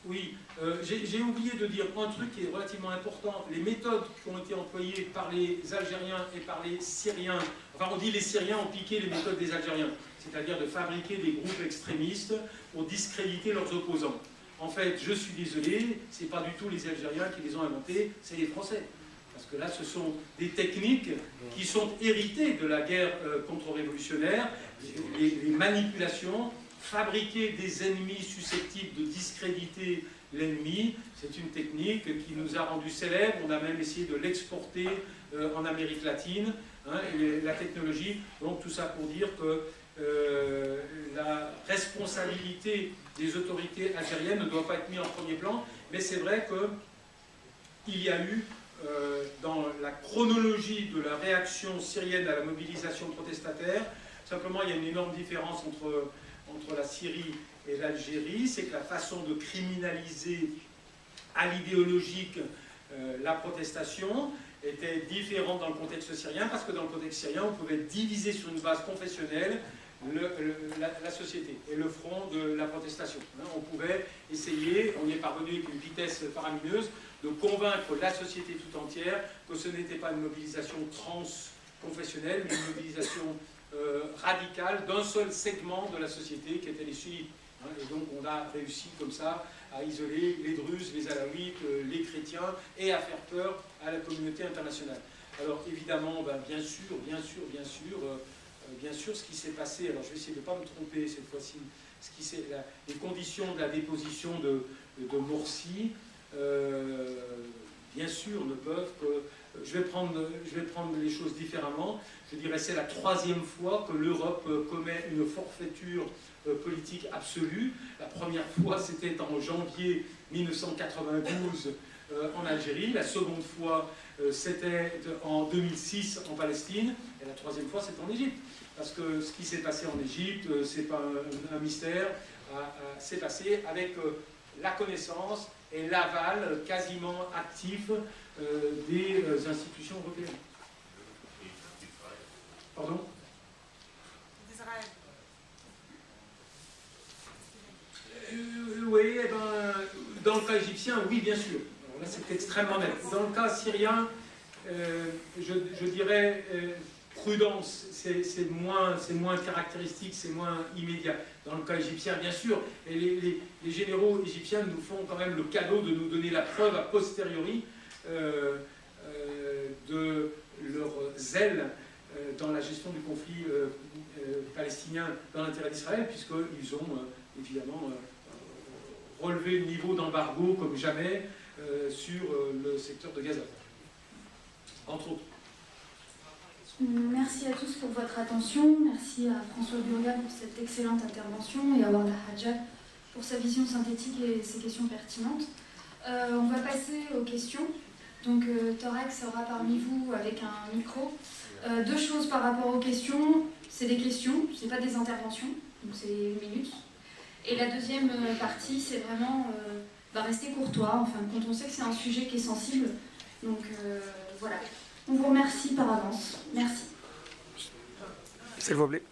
Oui, j'ai oublié de dire un truc qui est relativement important. Les méthodes qui ont été employées par les Algériens et par les Syriens, enfin on dit les Syriens ont piqué les méthodes des Algériens, c'est-à-dire de fabriquer des groupes extrémistes pour discréditer leurs opposants. En fait, je suis désolé, ce n'est pas du tout les Algériens qui les ont inventés, c'est les Français. Parce que là, ce sont des techniques qui sont héritées de la guerre contre-révolutionnaire, les manipulations, fabriquer des ennemis susceptibles de discréditer l'ennemi, c'est une technique qui nous a rendus célèbres. On a même essayé de l'exporter en Amérique latine, hein, et la technologie. Donc tout ça pour dire que la responsabilité des autorités algériennes ne doit pas être mise en premier plan, mais c'est vrai qu'il y a eu, dans la chronologie de la réaction syrienne à la mobilisation protestataire, simplement il y a une énorme différence entre la Syrie et l'Algérie, c'est que la façon de criminaliser à l'idéologique la protestation était différente dans le contexte syrien, parce que dans le contexte syrien, on pouvait diviser sur une base confessionnelle la société et le front de la protestation. On pouvait essayer, on y est parvenu avec une vitesse faramineuse, de convaincre la société tout entière que ce n'était pas une mobilisation transconfessionnelle, mais une mobilisation radicale d'un seul segment de la société qui était les sunnites. Et donc on a réussi comme ça à isoler les Druzes, les Alaouites, les chrétiens et à faire peur à la communauté internationale. Alors évidemment, bien sûr, ce qui s'est passé, alors je vais essayer de ne pas me tromper cette fois-ci, les conditions de la déposition de Morsi, bien sûr, ne peuvent que... Je vais prendre les choses différemment. Je dirais que c'est la troisième fois que l'Europe commet une forfaiture politique absolue. La première fois, c'était en janvier 1992 en Algérie. La seconde fois, c'était en 2006 en Palestine. Et la troisième fois, c'est en Égypte. Parce que ce qui s'est passé en Égypte, ce n'est pas un mystère, c'est passé avec la connaissance et l'aval quasiment actif des institutions européennes. Pardon ? D'Israël. Oui, eh ben, dans le cas égyptien, oui, bien sûr. Alors là, c'est extrêmement net. Dans le cas syrien, je dirais prudence, c'est moins caractéristique, c'est moins immédiat. Dans le cas égyptien, bien sûr, et les généraux égyptiens nous font quand même le cadeau de nous donner la preuve a posteriori de leur zèle dans la gestion du conflit palestinien dans l'intérêt d'Israël, puisqu'ils ont évidemment relevé le niveau d'embargo comme jamais sur le secteur de Gaza, entre autres. Merci à tous pour votre attention. Merci à François Burgal pour cette excellente intervention et à Warda Hadjad pour sa vision synthétique et ses questions pertinentes. On va passer aux questions. Donc Torak sera parmi vous avec un micro. Deux choses par rapport aux questions. C'est des questions, c'est pas des interventions, donc c'est une minute. Et la deuxième partie, c'est vraiment rester courtois. Enfin, quand on sait que c'est un sujet qui est sensible. Donc voilà. On vous remercie par avance. Merci. S'il vous plaît.